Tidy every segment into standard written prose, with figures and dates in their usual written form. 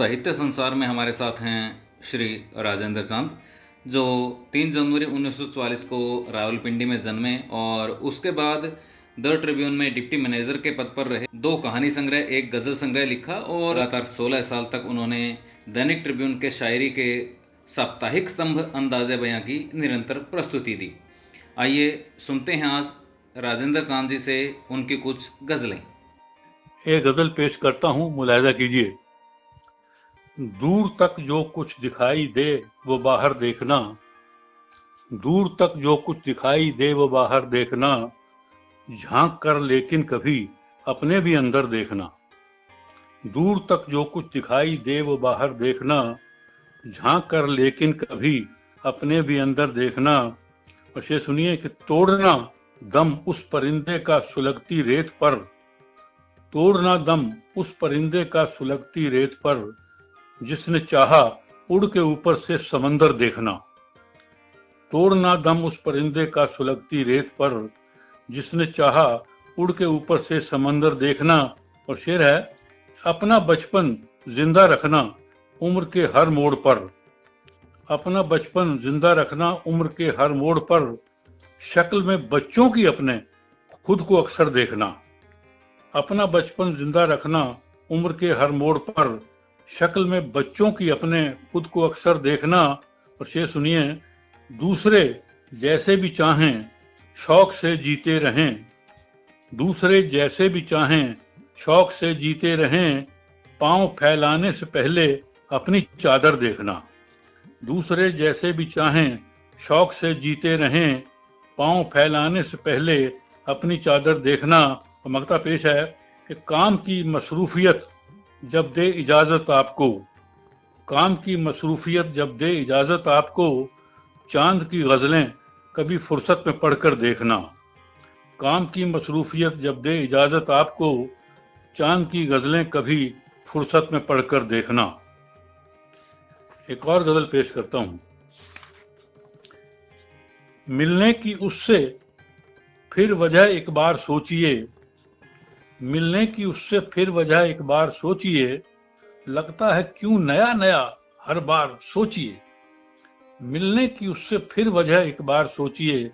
साहित्य संसार में हमारे साथ हैं श्री राजेंद्र चांद, जो 3 जनवरी 1944 को रावलपिंडी में जन्मे और उसके बाद द ट्रिब्यून में डिप्टी मैनेजर के पद पर रहे। 2 कहानी संग्रह, 1 गज़ल संग्रह लिखा और लगातार 16 साल तक उन्होंने दैनिक ट्रिब्यून के शायरी के साप्ताहिक स्तंभ अंदाज़े बयां की निरंतर प्रस्तुति दी। आइए सुनते हैं आज राजेंद्र चांद जी से उनकी कुछ गज़लें। एक गज़ल पेश करता हूँ, मुलाहिजा कीजिए। दूर तक जो कुछ दिखाई दे वो बाहर देखना, दूर तक जो कुछ दिखाई दे वो बाहर देखना, झांक कर लेकिन कभी अपने भी अंदर देखना। दूर तक जो कुछ दिखाई दे वो बाहर देखना, झांक कर लेकिन कभी अपने भी अंदर देखना। और ये सुनिए कि तोड़ना दम उस परिंदे का सुलगती रेत पर, तोड़ना दम उस परिंदे का सुलगती रेत पर, जिसने चाहा उड़ के ऊपर से समंदर देखना। तोड़ना दम उस परिंदे का सुलगती रेत पर, जिसने चाहा उड़ के ऊपर से समंदर देखना। और शेर है, अपना बचपन जिंदा रखना उम्र के हर मोड़ पर, अपना बचपन जिंदा रखना उम्र के हर मोड़ पर, शक्ल में बच्चों की अपने खुद को अक्सर देखना। अपना बचपन जिंदा रखना उम्र के हर मोड़ पर, शक्ल में बच्चों की अपने खुद को अक्सर देखना। और शेर सुनिए, दूसरे जैसे भी चाहें शौक से जीते रहें, दूसरे जैसे भी चाहें शौक से जीते रहें, पांव फैलाने से पहले अपनी चादर देखना। दूसरे जैसे भी चाहें शौक से जीते रहें, पांव फैलाने से पहले अपनी चादर देखना। और मकता पेश है कि काम की मसरूफियत जब दे इजाजत आपको, काम की मसरूफियत जब दे इजाजत आपको, चांद की गजलें कभी फुर्सत में पढ़कर देखना। काम की मसरूफियत जब दे इजाजत आपको, चांद की गजलें कभी फुर्सत में पढ़कर देखना। एक और गजल पेश करता हूं। मिलने की उससे फिर वजह एक बार सोचिए, मिलने की उससे फिर वजह एक बार सोचिए, लगता है क्यों नया नया हर बार सोचिए। मिलने की उससे फिर वजह एक बार सोचिए,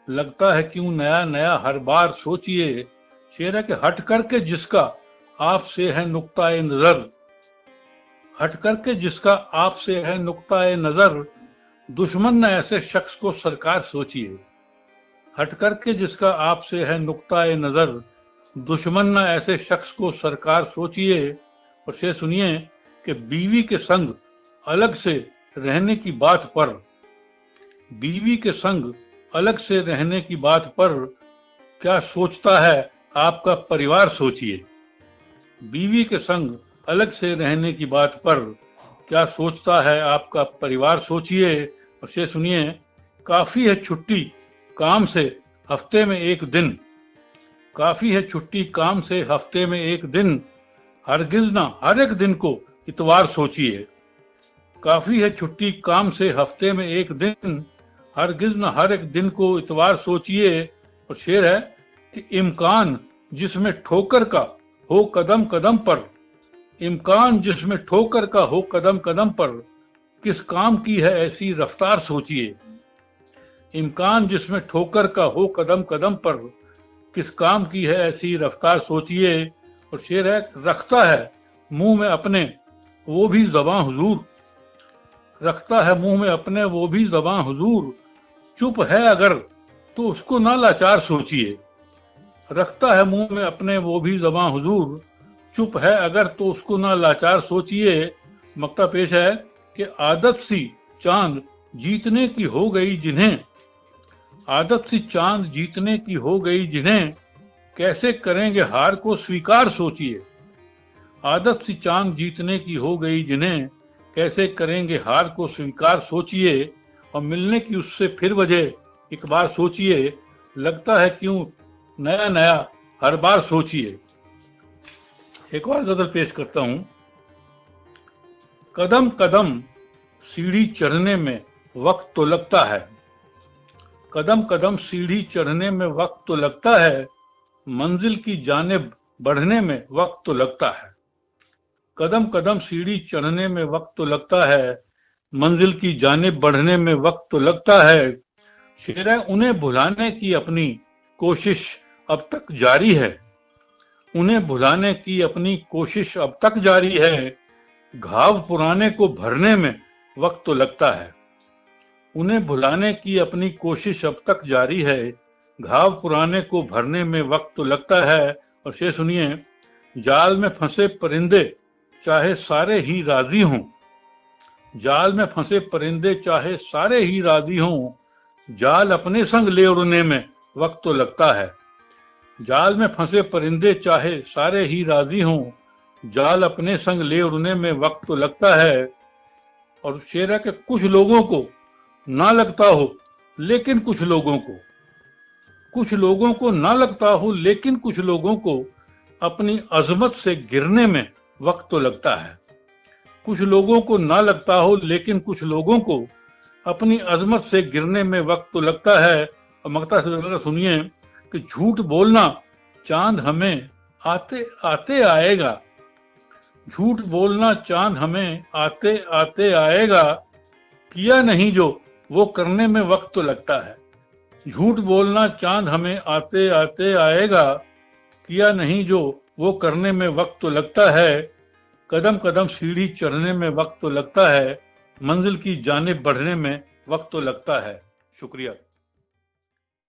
लगता है क्यों नया नया हर बार सोचिए। शेर है कि हट करके जिसका आपसे है नुक्ताए नजर, हट करके जिसका आपसे है नुक्ताए नजर, दुश्मन न ऐसे शख्स को सरकार सोचिए। हट करके जिसका आपसे है नुक्ताए नजर, दुश्मन न ऐसे शख्स को सरकार सोचिए। और शेर सुनिए कि बीवी के संग अलग से रहने की बात पर, बीवी के संग अलग से रहने की बात पर, क्या सोचता है आपका परिवार सोचिए। बीवी के संग अलग से रहने की बात पर, क्या सोचता है आपका परिवार सोचिए। और शेर सुनिए, काफी है छुट्टी काम से हफ्ते में एक दिन, काफी है छुट्टी काम से हफ्ते में एक दिन, हरगिज ना हर एक दिन को इतवार सोचिए। काफी है छुट्टी काम से हफ्ते में एक दिन, हरगिज ना हर एक दिन को इतवार सोचिए। और शेर है कि इम्कान जिसमें ठोकर का हो कदम कदम पर, इम्कान जिसमें ठोकर का हो कदम कदम पर, किस काम की है ऐसी रफ्तार सोचिए। इम्कान जिसमें ठोकर का हो कदम कदम पर, किस काम की है ऐसी रफ्तार सोचिए। और शेर है, रखता है मुंह में अपने वो भी ज़बां हुजूर, रखता है मुंह में अपने वो भी ज़बां हुजूर, चुप है अगर तो उसको ना लाचार सोचिए। रखता है मुंह में अपने वो भी ज़बां हुजूर, चुप है अगर तो उसको ना लाचार सोचिए। मक्ता पेश है कि आदत सी चांद जीतने की हो गई जिन्हें, आदत सी चांद जीतने की हो गई जिन्हें, कैसे करेंगे हार को स्वीकार सोचिए। आदत सी चांद जीतने की हो गई जिन्हें, कैसे करेंगे हार को स्वीकार सोचिए। और मिलने की उससे फिर वजह एक बार सोचिए, लगता है क्यों नया नया हर बार सोचिए। एक और गजल पेश करता हूं। कदम कदम सीढ़ी चढ़ने में वक्त तो लगता है, कदम कदम सीढ़ी चढ़ने में वक्त तो लगता है, मंजिल की जानिब बढ़ने में वक्त तो लगता है। कदम कदम सीढ़ी चढ़ने में वक्त तो लगता है, मंजिल की जानिब बढ़ने में वक्त तो लगता है। शेर है, उन्हें भुलाने की अपनी कोशिश अब तक जारी है, उन्हें भुलाने की अपनी कोशिश अब तक जारी है। घाव पुराने को भरने में वक्त तो लगता है, उन्हें भुलाने की अपनी कोशिश अब तक जारी है। घाव पुराने को भरने में वक्त तो लगता है। और शेर सुनिए, जाल में फंसे परिंदे चाहे सारे ही राजी हों, जाल में फंसे परिंदे चाहे सारे ही राजी हों, जाल अपने संग ले उड़ने में वक्त तो लगता है। जाल में फंसे परिंदे चाहे सारे ही राजी हों, जाल अपने संग ले उड़ने में वक्त तो लगता है। और शेर है कि कुछ लोगों को ना लगता हो, लेकिन कुछ लोगों को ना लगता हो, लेकिन कुछ लोगों को अपनी अजमत से गिरने में वक्त तो लगता है। कुछ लोगों को ना लगता हो, लेकिन कुछ लोगों को अपनी अजमत से गिरने में वक्त तो लगता है। और मगता से सुनिए कि झूठ बोलना चांद हमें आते आते आएगा, झूठ बोलना चांद हमें आते आते आएगा, किया नहीं जो वो करने में वक्त तो लगता है। झूठ बोलना चांद हमें आते आते आएगा, किया नहीं जो वो करने में वक्त तो लगता है। कदम कदम सीढ़ी चढ़ने में वक्त तो लगता है, मंजिल की जानिब बढ़ने में वक्त तो लगता है। शुक्रिया।